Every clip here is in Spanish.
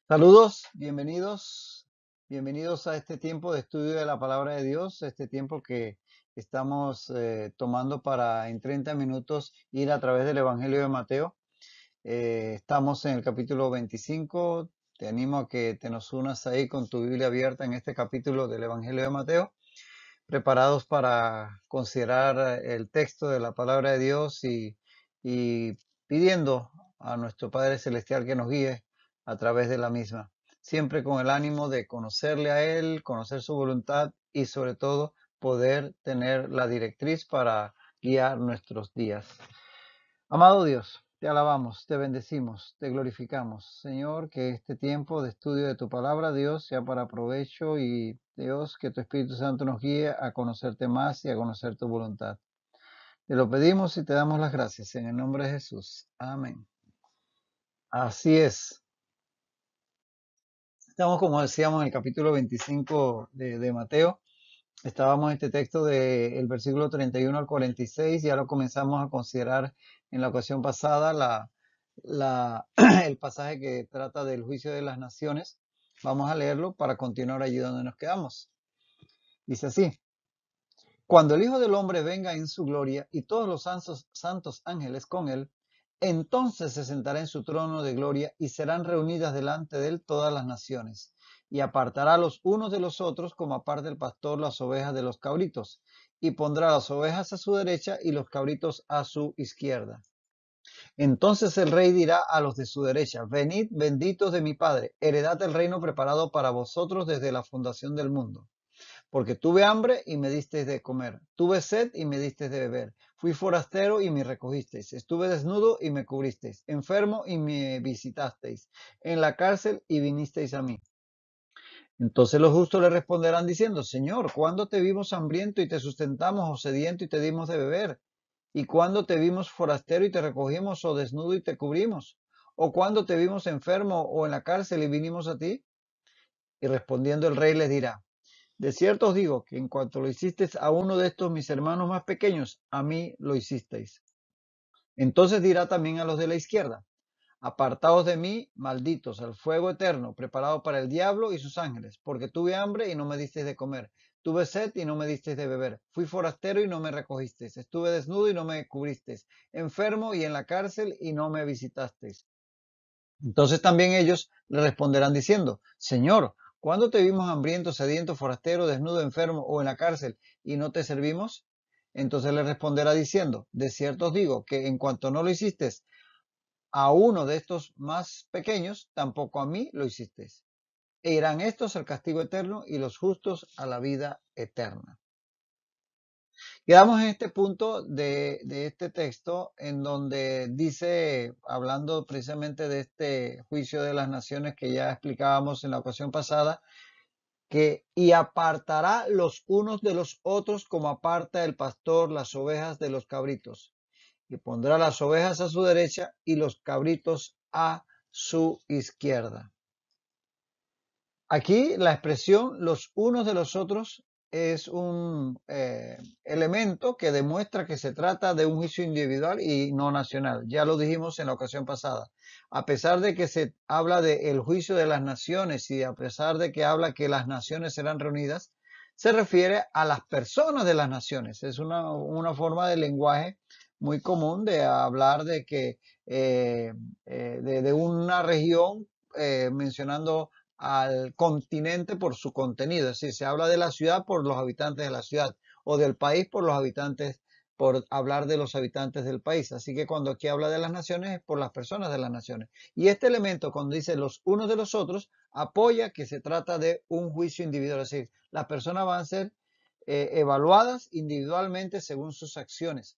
Saludos, bienvenidos a este tiempo de estudio de la palabra de Dios, este tiempo que estamos tomando para en 30 minutos ir a través del Evangelio de Mateo. Estamos en el capítulo 25, te animo a que te nos unas ahí con tu Biblia abierta en este capítulo del Evangelio de Mateo, preparados para considerar el texto de la palabra de Dios y pidiendo a nuestro Padre Celestial que nos guíe a través de la misma, siempre con el ánimo de conocerle a Él, conocer su voluntad y sobre todo poder tener la directriz para guiar nuestros días. Amado Dios, te alabamos, te bendecimos, te glorificamos. Señor, que este tiempo de estudio de tu palabra, Dios, sea para provecho y Dios, que tu Espíritu Santo nos guíe a conocerte más y a conocer tu voluntad. Te lo pedimos y te damos las gracias en el nombre de Jesús. Amén. Así es. Estamos, como decíamos, en el capítulo 25 de Mateo. Estábamos en este texto del versículo 31 al 46. Ya lo comenzamos a considerar en la ocasión pasada, el pasaje que trata del juicio de las naciones. Vamos a leerlo para continuar allí donde nos quedamos. Dice así: Cuando el Hijo del Hombre venga en su gloria y todos los santos ángeles con él, entonces se sentará en su trono de gloria y serán reunidas delante de él todas las naciones, y apartará los unos de los otros como aparta el pastor las ovejas de los cabritos, y pondrá las ovejas a su derecha y los cabritos a su izquierda. Entonces el rey dirá a los de su derecha: Venid, benditos de mi Padre, heredad el reino preparado para vosotros desde la fundación del mundo. Porque tuve hambre y me disteis de comer, tuve sed y me disteis de beber, fui forastero y me recogisteis, estuve desnudo y me cubristeis, enfermo y me visitasteis, en la cárcel y vinisteis a mí. Entonces los justos le responderán diciendo: Señor, ¿cuándo te vimos hambriento y te sustentamos, o sediento y te dimos de beber? ¿Y cuándo te vimos forastero y te recogimos, o desnudo y te cubrimos? ¿O cuándo te vimos enfermo o en la cárcel y vinimos a ti? Y respondiendo el rey les dirá: De cierto os digo que en cuanto lo hicisteis a uno de estos mis hermanos más pequeños, a mí lo hicisteis. Entonces dirá también a los de la izquierda: Apartaos de mí, malditos, al fuego eterno, preparado para el diablo y sus ángeles, porque tuve hambre y no me disteis de comer, tuve sed y no me disteis de beber, fui forastero y no me recogisteis, estuve desnudo y no me cubristeis, enfermo y en la cárcel y no me visitasteis. Entonces también ellos le responderán diciendo: Señor, ¿cuándo te vimos hambriento, sediento, forastero, desnudo, enfermo o en la cárcel y no te servimos? Entonces le responderá diciendo: De cierto os digo que en cuanto no lo hiciste a uno de estos más pequeños, tampoco a mí lo hicisteis. E irán estos al castigo eterno y los justos a la vida eterna. Quedamos en este punto de este texto en donde dice, hablando precisamente de este juicio de las naciones que ya explicábamos en la ocasión pasada, que y apartará los unos de los otros como aparta el pastor las ovejas de los cabritos, y pondrá las ovejas a su derecha y los cabritos a su izquierda. Aquí la expresión los unos de los otros es un elemento que demuestra que se trata de un juicio individual y no nacional. Ya lo dijimos en la ocasión pasada. A pesar de que se habla del juicio de las naciones y a pesar de que habla que las naciones serán reunidas, se refiere a las personas de las naciones. Es una forma de lenguaje muy común de hablar de que de una región mencionando al continente por su contenido, es decir, se habla de la ciudad por los habitantes de la ciudad o del país por los habitantes, por hablar de los habitantes del país. Así que cuando aquí habla de las naciones es por las personas de las naciones. Y este elemento, cuando dice los unos de los otros, apoya que se trata de un juicio individual, es decir, las personas van a ser evaluadas individualmente según sus acciones,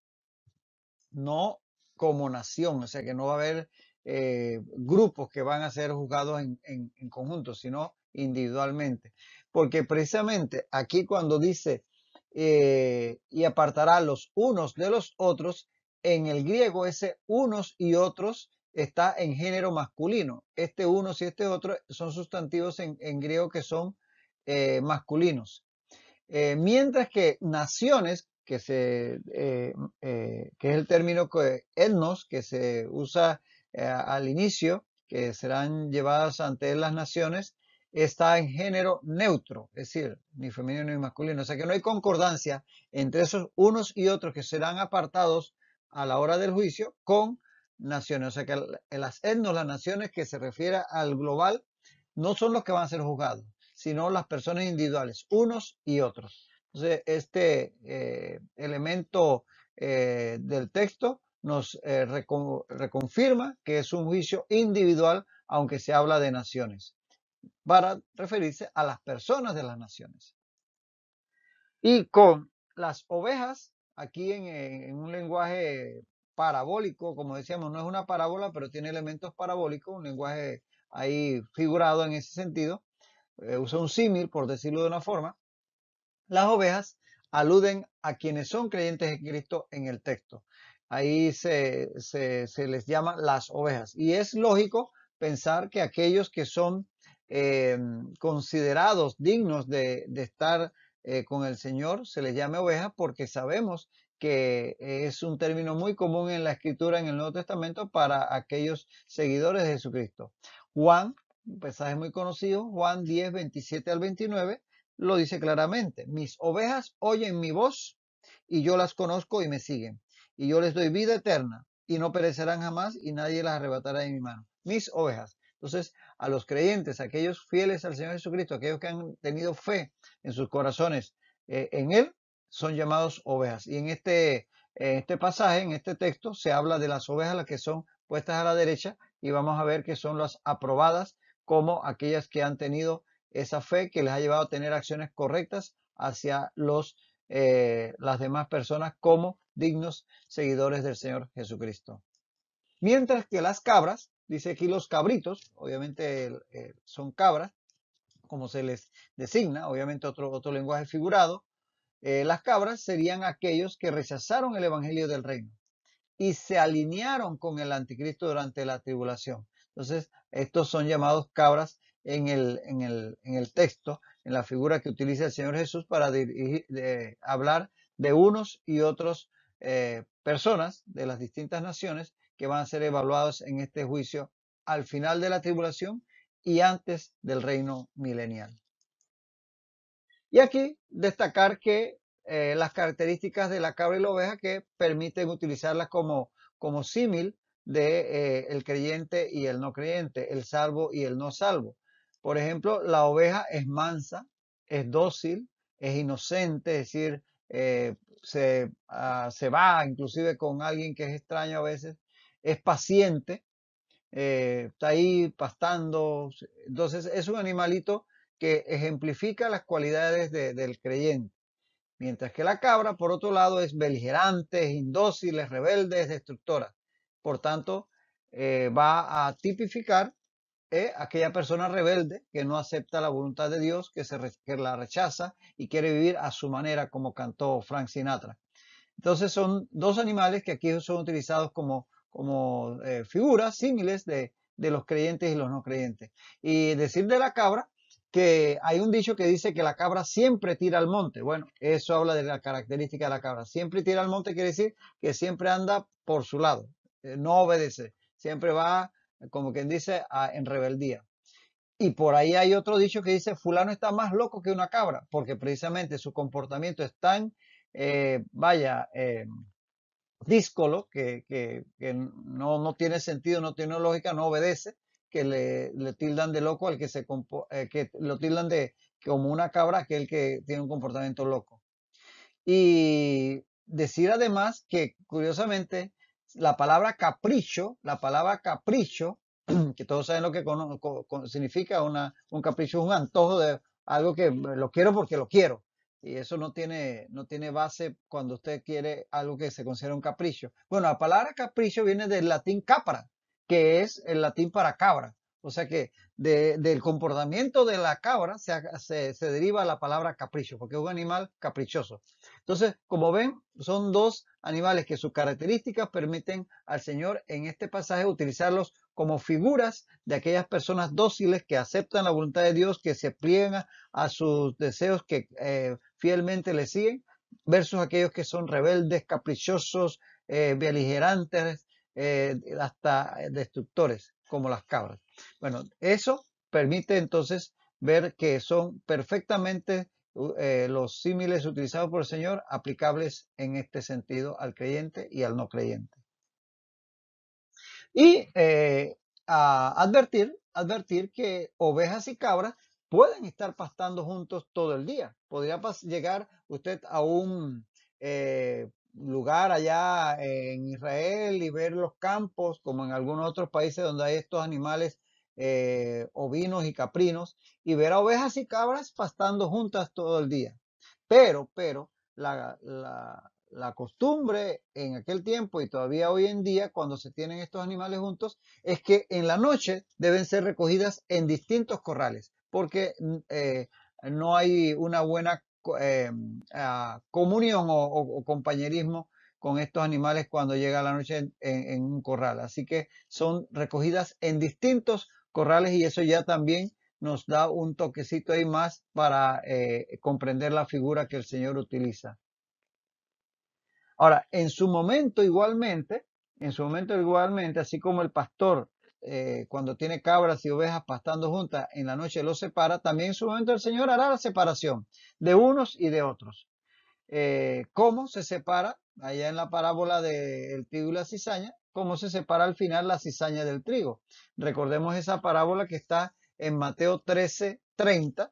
no como nación, o sea que no va a haber grupos que van a ser juzgados en conjunto, sino individualmente. Porque precisamente aquí cuando dice y apartará los unos de los otros, en el griego ese unos y otros está en género masculino. Este unos y este otro son sustantivos en griego que son masculinos. Mientras que naciones, que es el término etnos, que se usa al inicio, que serán llevadas ante él las naciones, está en género neutro, es decir, ni femenino ni masculino. O sea que no hay concordancia entre esos unos y otros que serán apartados a la hora del juicio con naciones. O sea que las etnos, las naciones que se refiere al global, no son los que van a ser juzgados, sino las personas individuales, unos y otros. Entonces, este elemento del texto nos reconfirma que es un juicio individual, aunque se habla de naciones, para referirse a las personas de las naciones. Y con las ovejas, aquí en un lenguaje parabólico, como decíamos, no es una parábola, pero tiene elementos parabólicos, un lenguaje ahí figurado en ese sentido, usa un símil, por decirlo de una forma. Las ovejas aluden a quienes son creyentes en Cristo en el texto. Ahí se les llama las ovejas. Y es lógico pensar que aquellos que son considerados dignos de estar con el Señor se les llame ovejas, porque sabemos que es un término muy común en la Escritura en el Nuevo Testamento para aquellos seguidores de Jesucristo. Juan, un pasaje muy conocido, Juan 10, 27 al 29, lo dice claramente: mis ovejas oyen mi voz y yo las conozco y me siguen. Y yo les doy vida eterna y no perecerán jamás y nadie las arrebatará de mi mano. Mis ovejas. Entonces, a los creyentes, aquellos fieles al Señor Jesucristo, aquellos que han tenido fe en sus corazones en Él, son llamados ovejas. Y en este pasaje, en este texto, se habla de las ovejas, las que son puestas a la derecha, y vamos a ver que son las aprobadas, como aquellas que han tenido esa fe que les ha llevado a tener acciones correctas hacia las demás personas como dignos seguidores del Señor Jesucristo. Mientras que las cabras, dice aquí los cabritos, obviamente son cabras, como se les designa, obviamente otro lenguaje figurado, las cabras serían aquellos que rechazaron el evangelio del reino y se alinearon con el anticristo durante la tribulación. Entonces, estos son llamados cabras en el texto, en la figura que utiliza el Señor Jesús para hablar de unos y otros personas de las distintas naciones que van a ser evaluados en este juicio al final de la tribulación y antes del reino milenial. Y aquí destacar que las características de la cabra y la oveja que permiten utilizarlas como símil de el creyente y el no creyente, el salvo y el no salvo. Por ejemplo, la oveja es mansa, es dócil, es inocente, es decir, se va inclusive con alguien que es extraño a veces, es paciente, está ahí pastando. Entonces es un animalito que ejemplifica las cualidades del creyente. Mientras que la cabra, por otro lado, es beligerante, es indócil, es rebelde, es destructora. Por tanto, va a tipificar aquella persona rebelde que no acepta la voluntad de Dios, que la rechaza y quiere vivir a su manera, como cantó Frank Sinatra. Entonces son dos animales que aquí son utilizados como figuras símiles de los creyentes y los no creyentes. Y decir de la cabra que hay un dicho que dice que la cabra siempre tira al monte. Bueno, eso habla de la característica de la cabra. Siempre tira al monte quiere decir que siempre anda por su lado, no obedece, siempre va, como quien dice, en rebeldía. Y por ahí hay otro dicho que dice: fulano está más loco que una cabra, porque precisamente su comportamiento es tan, díscolo, que no tiene sentido, no tiene lógica, no obedece, que le tildan de loco al que lo tildan de como una cabra, aquel que tiene un comportamiento loco. Y decir además que, curiosamente, la palabra capricho, que todos saben lo que significa un capricho, es un antojo de algo que lo quiero porque lo quiero. Y eso no tiene base cuando usted quiere algo que se considera un capricho. Bueno, la palabra capricho viene del latín capra, que es el latín para cabra. O sea que del comportamiento de la cabra se deriva la palabra capricho, porque es un animal caprichoso. Entonces, como ven, son dos animales que sus características permiten al Señor en este pasaje utilizarlos como figuras de aquellas personas dóciles que aceptan la voluntad de Dios, que se pliegan a sus deseos, que fielmente le siguen, versus aquellos que son rebeldes, caprichosos, beligerantes, hasta destructores, como las cabras. Bueno, eso permite entonces ver que son perfectamente los símiles utilizados por el Señor aplicables en este sentido al creyente y al no creyente. Y advertir que ovejas y cabras pueden estar pastando juntos todo el día. Podría llegar usted a un lugar allá en Israel y ver los campos, como en algunos otros países donde hay estos animales ovinos y caprinos, y ver a ovejas y cabras pastando juntas todo el día. Pero la costumbre en aquel tiempo y todavía hoy en día, cuando se tienen estos animales juntos, es que en la noche deben ser recogidas en distintos corrales, porque no hay una buena comunión o compañerismo con estos animales cuando llega la noche en un corral. Así que son recogidas en distintos corrales y eso ya también nos da un toquecito ahí más para comprender la figura que el Señor utiliza. Ahora, en su momento igualmente, así como el pastor cuando tiene cabras y ovejas pastando juntas, en la noche los separa, también en su momento el Señor hará la separación de unos y de otros. ¿Cómo se separa? Allá en la parábola del trigo y la cizaña, ¿cómo se separa al final la cizaña del trigo? Recordemos esa parábola que está en Mateo 13:30,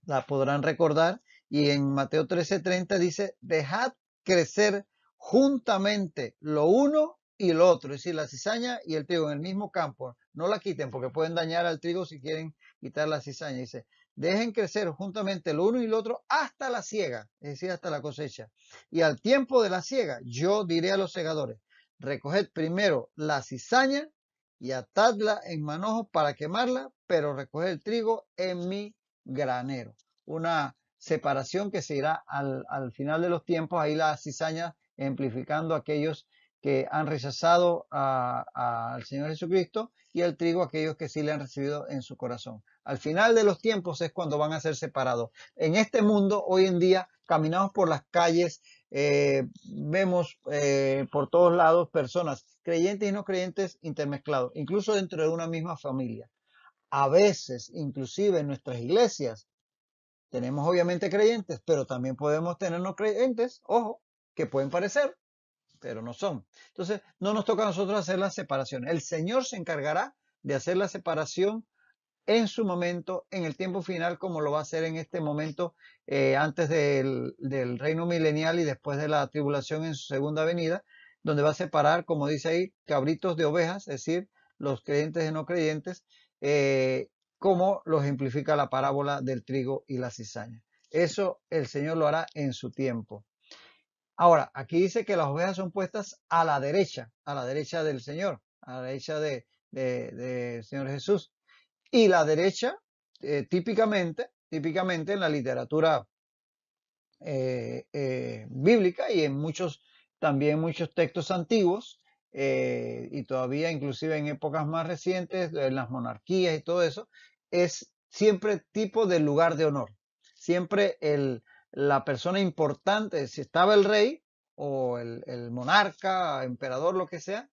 la podrán recordar, y en Mateo 13:30 dice, dejad crecer juntamente lo uno y lo otro, es decir, la cizaña y el trigo en el mismo campo, no la quiten porque pueden dañar al trigo si quieren quitar la cizaña, dice, dejen crecer juntamente lo uno y lo otro hasta la siega, es decir, hasta la cosecha. Y al tiempo de la siega, yo diré a los segadores, recoged primero la cizaña y atadla en manojos para quemarla, pero recoged el trigo en mi granero. Una separación que se irá al final de los tiempos, ahí la cizaña ejemplificando aquellos que han rechazado al Señor Jesucristo y el trigo aquellos que sí le han recibido en su corazón. Al final de los tiempos es cuando van a ser separados. En este mundo, hoy en día, caminamos por las calles, vemos por todos lados personas creyentes y no creyentes intermezclados, incluso dentro de una misma familia. A veces, inclusive en nuestras iglesias, tenemos obviamente creyentes, pero también podemos tener no creyentes, ojo, que pueden parecer, pero no son. Entonces, no nos toca a nosotros hacer la separación. El Señor se encargará de hacer la separación en su momento, en el tiempo final, como lo va a hacer en este momento, antes del reino milenial y después de la tribulación en su segunda venida, donde va a separar, como dice ahí, cabritos de ovejas, es decir, los creyentes y no creyentes, como lo ejemplifica la parábola del trigo y la cizaña. Eso el Señor lo hará en su tiempo. Ahora, aquí dice que las ovejas son puestas a la derecha del Señor, a la derecha del Señor Jesús. Y la derecha, típicamente en la literatura bíblica y en también muchos textos antiguos, y todavía inclusive en épocas más recientes, en las monarquías y todo eso, es siempre tipo de lugar de honor. Siempre la persona importante, si estaba el rey o el monarca, emperador, lo que sea,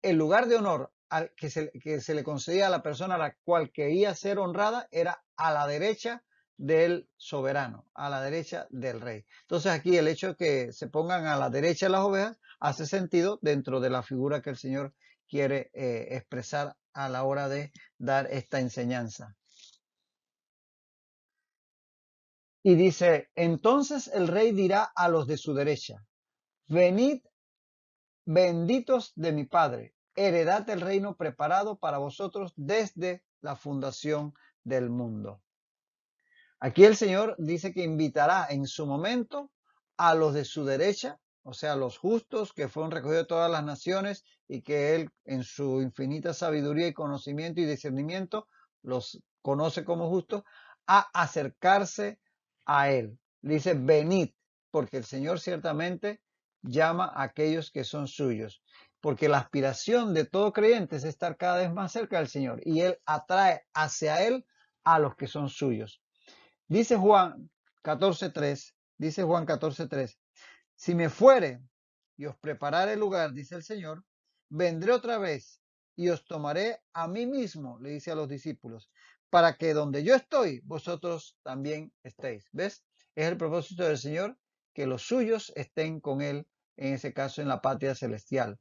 el lugar de honor que se le concedía a la persona a la cual quería ser honrada era a la derecha del soberano, a la derecha del rey. Entonces aquí el hecho de que se pongan a la derecha de las ovejas hace sentido dentro de la figura que el Señor quiere expresar a la hora de dar esta enseñanza. Y dice, entonces el rey dirá a los de su derecha, venid benditos de mi Padre, heredad el reino preparado para vosotros desde la fundación del mundo. Aquí el Señor dice que invitará en su momento a los de su derecha, o sea, los justos que fueron recogidos de todas las naciones y que Él en su infinita sabiduría y conocimiento y discernimiento los conoce como justos, a acercarse a Él. Dice, venid, porque el Señor ciertamente llama a aquellos que son suyos, porque la aspiración de todo creyente es estar cada vez más cerca del Señor y Él atrae hacia Él a los que son suyos. Dice Juan 14:3, Dice Juan 14:3. Si me fuere y os preparare el lugar, dice el Señor, vendré otra vez y os tomaré a mí mismo, le dice a los discípulos, para que donde yo estoy, vosotros también estéis. ¿Ves? Es el propósito del Señor que los suyos estén con Él, en ese caso en la patria celestial.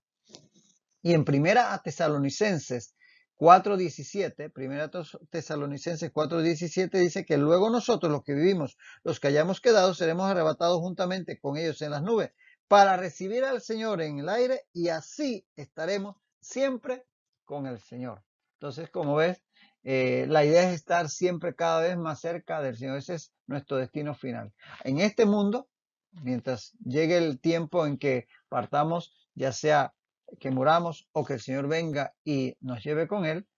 Y en Primera Tesalonicenses 4:17, Primera Tesalonicenses 4:17 dice que luego nosotros, los que vivimos, los que hayamos quedado, seremos arrebatados juntamente con ellos en las nubes para recibir al Señor en el aire y así estaremos siempre con el Señor. Entonces, como ves, la idea es estar siempre cada vez más cerca del Señor. Ese es nuestro destino final. En este mundo, mientras llegue el tiempo en que partamos, ya sea que muramos o que el Señor venga y nos lleve con Él,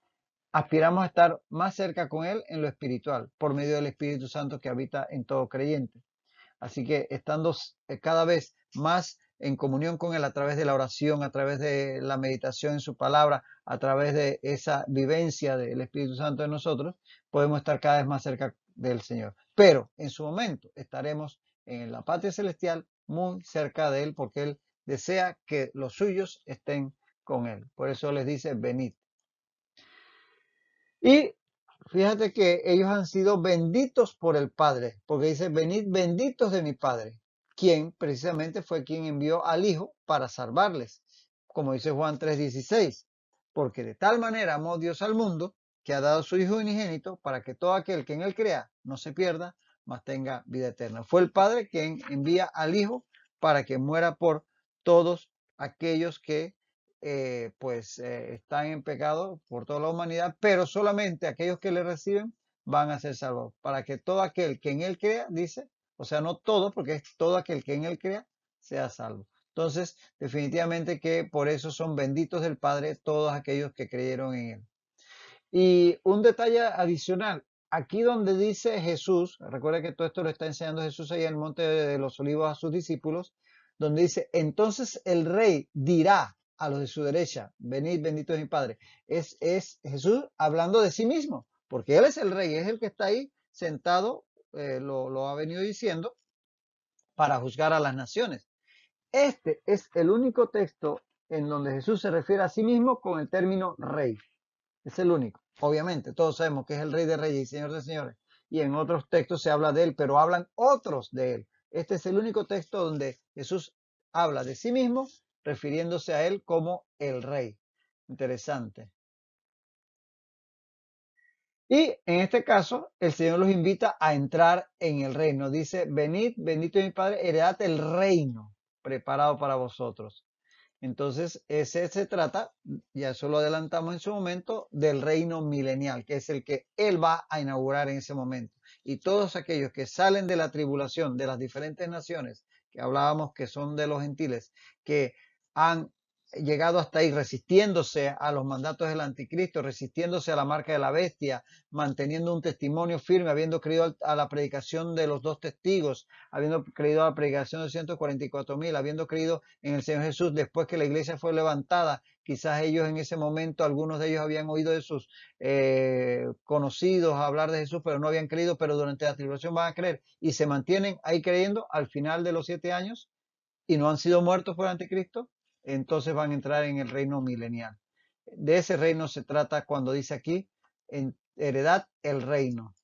aspiramos a estar más cerca con Él en lo espiritual, por medio del Espíritu Santo que habita en todo creyente. Así que estando cada vez más en comunión con Él a través de la oración, a través de la meditación en su palabra, a través de esa vivencia del Espíritu Santo en nosotros, podemos estar cada vez más cerca del Señor. Pero en su momento estaremos en la patria celestial muy cerca de Él porque Él desea que los suyos estén con Él. Por eso les dice, venid. Y fíjate que ellos han sido benditos por el Padre, porque dice, venid benditos de mi Padre, quien precisamente fue quien envió al Hijo para salvarles, como dice Juan 3:16, porque de tal manera amó Dios al mundo, que ha dado su Hijo unigénito, para que todo aquel que en él crea no se pierda, mas tenga vida eterna. Fue el Padre quien envía al Hijo para que muera por todos aquellos que están en pecado por toda la humanidad, pero solamente aquellos que le reciben van a ser salvos. Para que todo aquel que en él crea, dice, o sea, no todo, porque es todo aquel que en él crea, sea salvo. Entonces, definitivamente que por eso son benditos del Padre todos aquellos que creyeron en él. Y un detalle adicional, aquí donde dice Jesús, recuerda que todo esto lo está enseñando Jesús ahí en el Monte de los Olivos a sus discípulos, donde dice, entonces el rey dirá a los de su derecha, venid bendito es mi Padre. Es Jesús hablando de sí mismo, porque Él es el rey, es el que está ahí sentado, lo ha venido diciendo, para juzgar a las naciones. Este es el único texto en donde Jesús se refiere a sí mismo con el término rey. Es el único. Obviamente, todos sabemos que es el Rey de Reyes y Señor de Señores. Y en otros textos se habla de él, pero hablan otros de él. Este es el único texto donde Jesús habla de sí mismo, refiriéndose a él como el Rey. Interesante. Y en este caso, el Señor los invita a entrar en el reino. Dice, venid, bendito es mi Padre, heredad el reino preparado para vosotros. Entonces, ese se trata, ya eso lo adelantamos en su momento, del reino milenial, que es el que Él va a inaugurar en ese momento. Y todos aquellos que salen de la tribulación de las diferentes naciones, que hablábamos que son de los gentiles, que han llegado hasta ahí resistiéndose a los mandatos del anticristo, resistiéndose a la marca de la bestia, manteniendo un testimonio firme, habiendo creído a la predicación de los dos testigos, habiendo creído a la predicación de 144,000, habiendo creído en el Señor Jesús después que la iglesia fue levantada. Quizás ellos en ese momento, algunos de ellos habían oído de sus conocidos hablar de Jesús, pero no habían creído, pero durante la tribulación van a creer y se mantienen ahí creyendo al final de los 7 años y no han sido muertos por el anticristo, entonces van a entrar en el reino milenial. De ese reino se trata cuando dice aquí, en heredad el reino.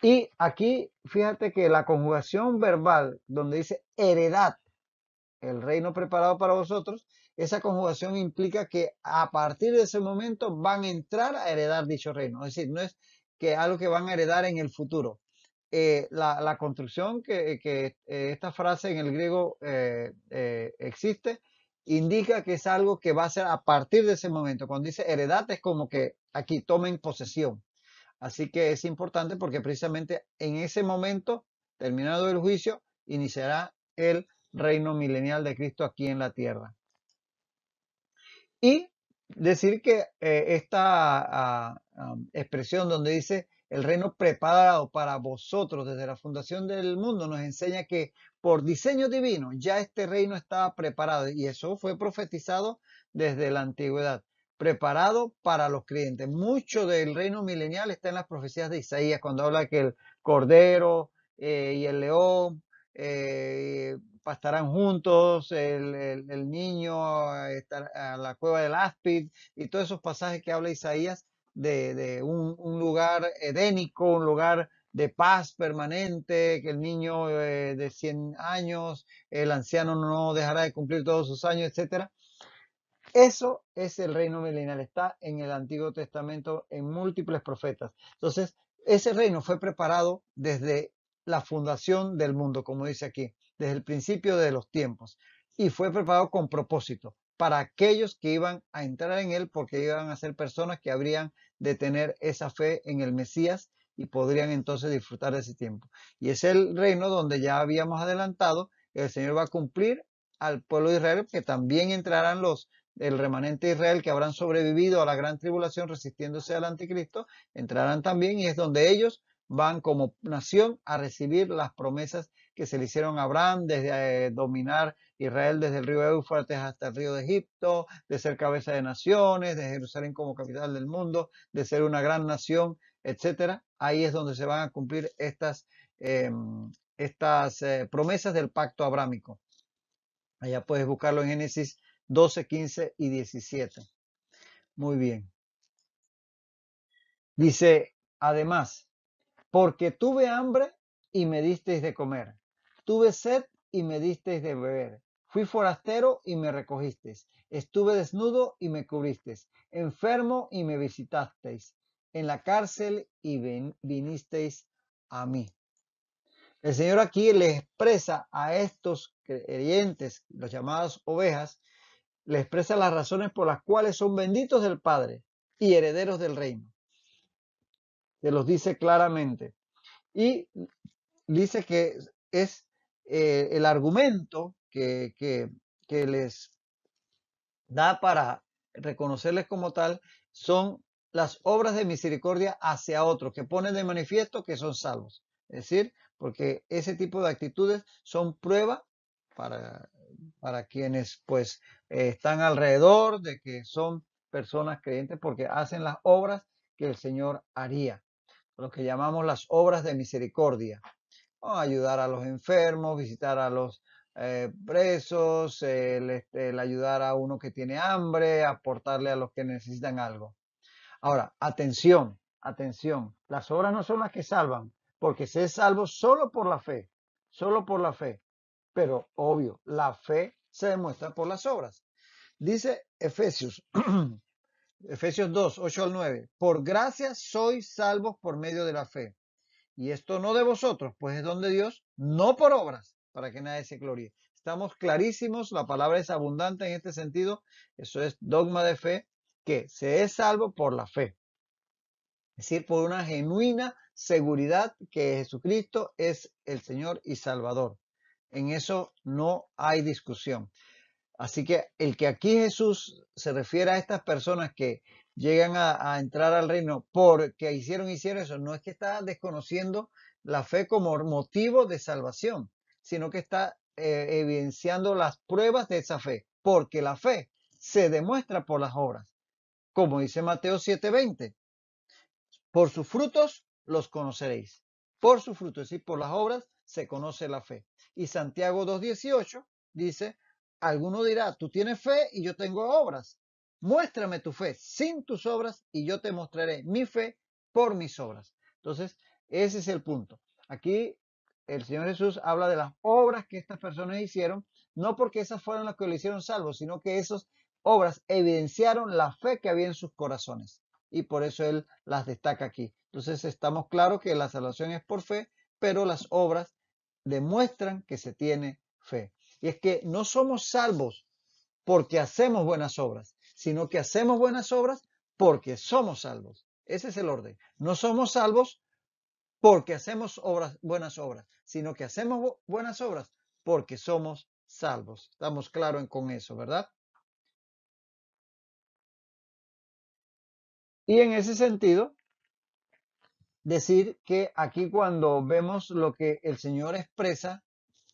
Y aquí, fíjate que la conjugación verbal, donde dice heredad, el reino preparado para vosotros, esa conjugación implica que a partir de ese momento van a entrar a heredar dicho reino. Es decir, no es que algo que van a heredar en el futuro. La construcción que esta frase en el griego existe, indica que es algo que va a ser a partir de ese momento. Cuando dice heredad es como que aquí tomen posesión. Así que es importante porque precisamente en ese momento, terminado el juicio, iniciará el reino milenial de Cristo aquí en la tierra. Y decir que esta expresión donde dice el reino preparado para vosotros desde la fundación del mundo nos enseña que por diseño divino ya este reino estaba preparado y eso fue profetizado desde la antigüedad, preparado para los creyentes. Mucho del reino milenial está en las profecías de Isaías cuando habla que el Cordero y el león pastarán juntos, el niño estará a la cueva del áspid, y todos esos pasajes que habla Isaías de un lugar edénico, un lugar de paz permanente, que el niño de 100 años, el anciano no dejará de cumplir todos sus años, etcétera. Eso es el reino milenial, está en el Antiguo Testamento en múltiples profetas. Entonces, ese reino fue preparado desde la fundación del mundo, como dice aquí, desde el principio de los tiempos, y fue preparado con propósito para aquellos que iban a entrar en él, porque iban a ser personas que habrían de tener esa fe en el Mesías y podrían entonces disfrutar de ese tiempo. Y es el reino donde ya habíamos adelantado, el Señor va a cumplir al pueblo de Israel, que también entrarán el remanente de Israel que habrán sobrevivido a la gran tribulación resistiéndose al anticristo, entrarán también, y es donde ellos van como nación a recibir las promesas que se le hicieron a Abraham, desde dominar Israel desde el río Éufrates hasta el río de Egipto, de ser cabeza de naciones, de Jerusalén como capital del mundo, de ser una gran nación, etcétera. Ahí es donde se van a cumplir estas promesas del pacto abrámico. Allá puedes buscarlo en Génesis 12, 15 y 17. Muy bien. Dice, además, porque tuve hambre y me disteis de comer. Tuve sed y me disteis de beber. Fui forastero y me recogisteis. Estuve desnudo y me cubristeis. Enfermo y me visitasteis. En la cárcel y vinisteis a mí. El Señor aquí le expresa a estos creyentes, los llamados ovejas, le expresa las razones por las cuales son benditos del Padre y herederos del reino. Se los dice claramente. Y dice que es el argumento que les da para reconocerles como tal, son las obras de misericordia hacia otros, que ponen de manifiesto que son salvos. Es decir, porque ese tipo de actitudes son prueba para, para quienes pues están alrededor de que son personas creyentes, porque hacen las obras que el Señor haría, lo que llamamos las obras de misericordia. Ayudar a los enfermos, visitar a los presos, el ayudar a uno que tiene hambre, aportarle a los que necesitan algo. Ahora, atención, atención. Las obras no son las que salvan, porque se es salvo solo por la fe, solo por la fe. Pero, obvio, la fe se demuestra por las obras. Dice Efesios, Efesios 2, 8 al 9, por gracia sois salvos por medio de la fe. Y esto no de vosotros, pues es don de Dios, no por obras, para que nadie se gloríe. Estamos clarísimos, la palabra es abundante en este sentido. Eso es dogma de fe, que se es salvo por la fe. Es decir, por una genuina seguridad que Jesucristo es el Señor y Salvador. En eso no hay discusión. Así que el que aquí Jesús se refiere a estas personas que llegan a entrar al reino porque hicieron eso, no es que está desconociendo la fe como motivo de salvación, sino que está evidenciando las pruebas de esa fe, porque la fe se demuestra por las obras, como dice Mateo 7:20, por sus frutos los conoceréis. Por sus frutos, es decir, por las obras se conoce la fe. Y Santiago 2:18 dice, alguno dirá, tú tienes fe y yo tengo obras. Muéstrame tu fe sin tus obras y yo te mostraré mi fe por mis obras. Entonces, ese es el punto. Aquí el Señor Jesús habla de las obras que estas personas hicieron, no porque esas fueron las que lo hicieron salvo, sino que esas obras evidenciaron la fe que había en sus corazones y por eso él las destaca aquí. Entonces estamos claros que la salvación es por fe, pero las obras demuestran que se tiene fe. Y es que no somos salvos porque hacemos buenas obras, sino que hacemos buenas obras porque somos salvos. Ese es el orden. No somos salvos porque hacemos buenas obras, sino que hacemos buenas obras porque somos salvos. Estamos claros con eso, ¿verdad? Y en ese sentido, decir que aquí cuando vemos lo que el Señor expresa,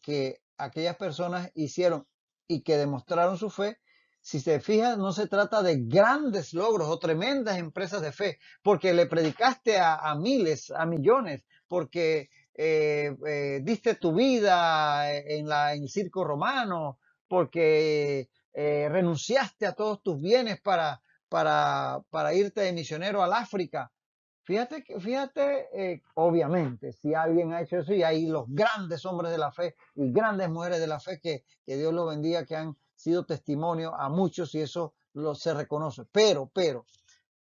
que aquellas personas hicieron y que demostraron su fe, si se fijan, no se trata de grandes logros o tremendas empresas de fe, porque le predicaste a miles, a millones, porque diste tu vida en el circo romano, porque renunciaste a todos tus bienes para irte de misionero al África. Fíjate, obviamente, si alguien ha hecho eso, y hay los grandes hombres de la fe y grandes mujeres de la fe que Dios los bendiga, que han sido testimonio a muchos y eso se reconoce. Pero,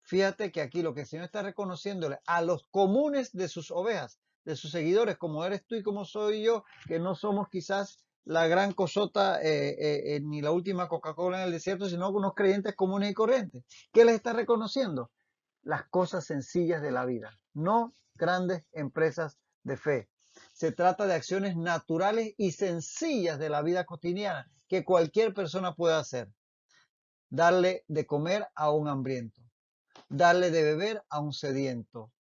fíjate que aquí lo que el Señor está reconociéndole a los comunes de sus ovejas, de sus seguidores, como eres tú y como soy yo, que no somos quizás la gran cosota ni la última Coca-Cola en el desierto, sino unos creyentes comunes y corrientes. ¿Qué les está reconociendo? Las cosas sencillas de la vida, no grandes empresas de fe. Se trata de acciones naturales y sencillas de la vida cotidiana que cualquier persona puede hacer. Darle de comer a un hambriento, darle de beber a un sediento,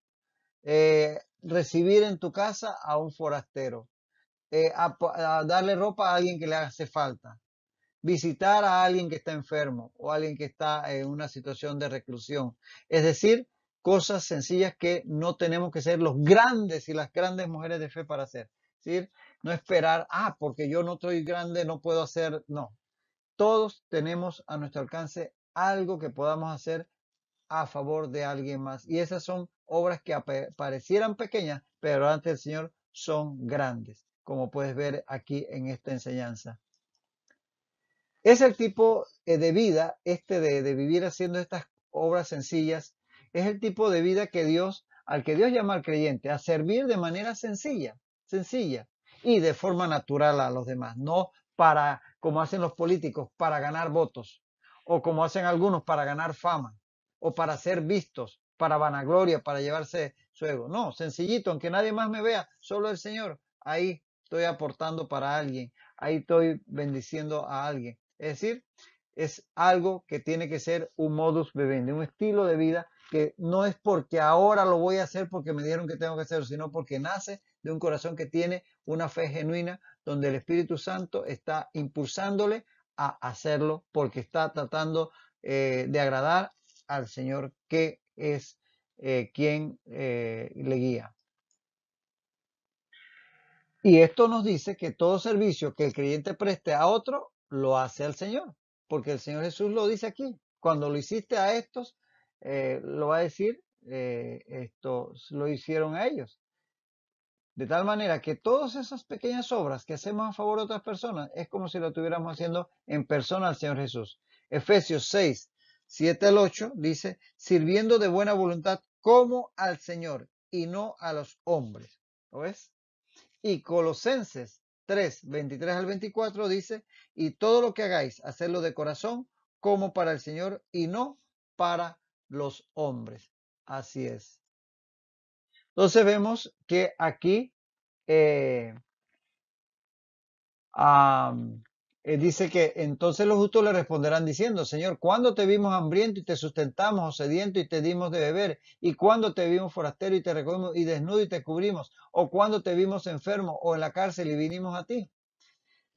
recibir en tu casa a un forastero, a darle ropa a alguien que le hace falta, visitar a alguien que está enfermo o a alguien que está en una situación de reclusión. Es decir, cosas sencillas que no tenemos que ser los grandes y las grandes mujeres de fe para hacer. Es decir, no esperar, porque yo no estoy grande, no puedo hacer. No, todos tenemos a nuestro alcance algo que podamos hacer a favor de alguien más. Y esas son obras que parecieran pequeñas, pero ante el Señor son grandes, como puedes ver aquí en esta enseñanza. Es el tipo de vida, de vivir haciendo estas obras sencillas, es el tipo de vida al que Dios llama al creyente, a servir de manera sencilla y de forma natural a los demás, no para, como hacen los políticos, para ganar votos, o como hacen algunos, para ganar fama, o para ser vistos, para vanagloria, para llevarse su ego. No, sencillito, aunque nadie más me vea, solo el Señor, ahí estoy aportando para alguien, ahí estoy bendiciendo a alguien. Es decir, es algo que tiene que ser un modus vivendi, un estilo de vida que no es porque ahora lo voy a hacer porque me dieron que tengo que hacerlo, sino porque nace de un corazón que tiene una fe genuina, donde el Espíritu Santo está impulsándole a hacerlo porque está tratando de agradar al Señor, que es quien le guía. Y esto nos dice que todo servicio que el creyente preste a otro, lo hace al Señor, porque el Señor Jesús lo dice aquí. Cuando lo hiciste a estos, lo va a decir, esto lo hicieron a ellos. De tal manera que todas esas pequeñas obras que hacemos a favor de otras personas es como si lo estuviéramos haciendo en persona al Señor Jesús. Efesios 6, 7 al 8 dice, sirviendo de buena voluntad como al Señor y no a los hombres. ¿Lo ves? Y Colosenses 3, 23 al 24 dice, y todo lo que hagáis, hacerlo de corazón como para el Señor y no para los hombres. Así es. Entonces vemos que aquí eh, dice que entonces los justos le responderán diciendo, Señor, ¿cuándo te vimos hambriento y te sustentamos, o sediento y te dimos de beber? ¿Y cuándo te vimos forastero y te recogimos, y desnudo y te cubrimos? ¿O cuándo te vimos enfermo o en la cárcel y vinimos a ti?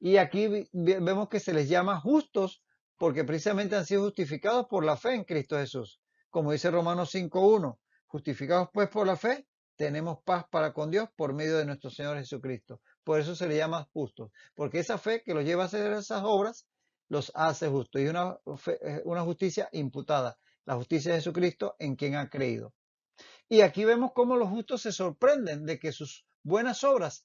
Y aquí vemos que se les llama justos porque precisamente han sido justificados por la fe en Cristo Jesús. Como dice Romanos 5:1, justificados pues por la fe, tenemos paz para con Dios por medio de nuestro Señor Jesucristo. Por eso se les llama justos, porque esa fe que los lleva a hacer esas obras los hace justos. Y una justicia imputada, la justicia de Jesucristo en quien ha creído. Y aquí vemos cómo los justos se sorprenden de que sus buenas obras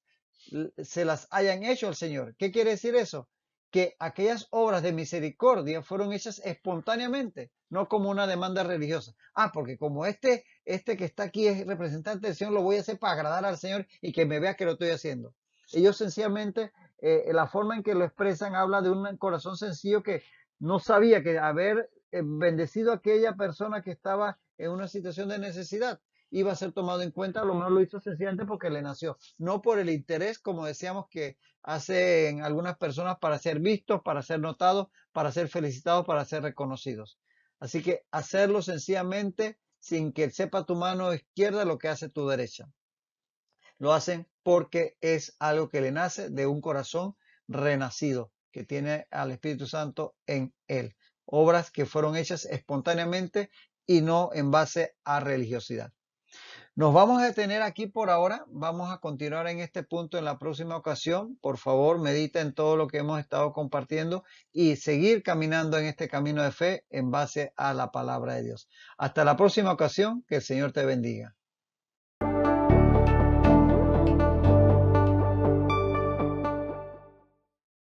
se las hayan hecho al Señor. ¿Qué quiere decir eso? Que aquellas obras de misericordia fueron hechas espontáneamente, no como una demanda religiosa. Porque como este que está aquí es representante del Señor, lo voy a hacer para agradar al Señor y que me vea que lo estoy haciendo. Ellos sencillamente, la forma en que lo expresan, habla de un corazón sencillo que no sabía que haber bendecido a aquella persona que estaba en una situación de necesidad iba a ser tomado en cuenta, a lo mejor lo hizo sencillamente porque le nació, no por el interés, como decíamos, que hacen algunas personas para ser vistos, para ser notados, para ser felicitados, para ser reconocidos. Así que hacerlo sencillamente sin que sepa tu mano izquierda lo que hace tu derecha. Lo hacen porque es algo que le nace de un corazón renacido, que tiene al Espíritu Santo en él. Obras que fueron hechas espontáneamente y no en base a religiosidad. Nos vamos a detener aquí por ahora. Vamos a continuar en este punto en la próxima ocasión. Por favor, medita en todo lo que hemos estado compartiendo y seguir caminando en este camino de fe en base a la palabra de Dios. Hasta la próxima ocasión. Que el Señor te bendiga.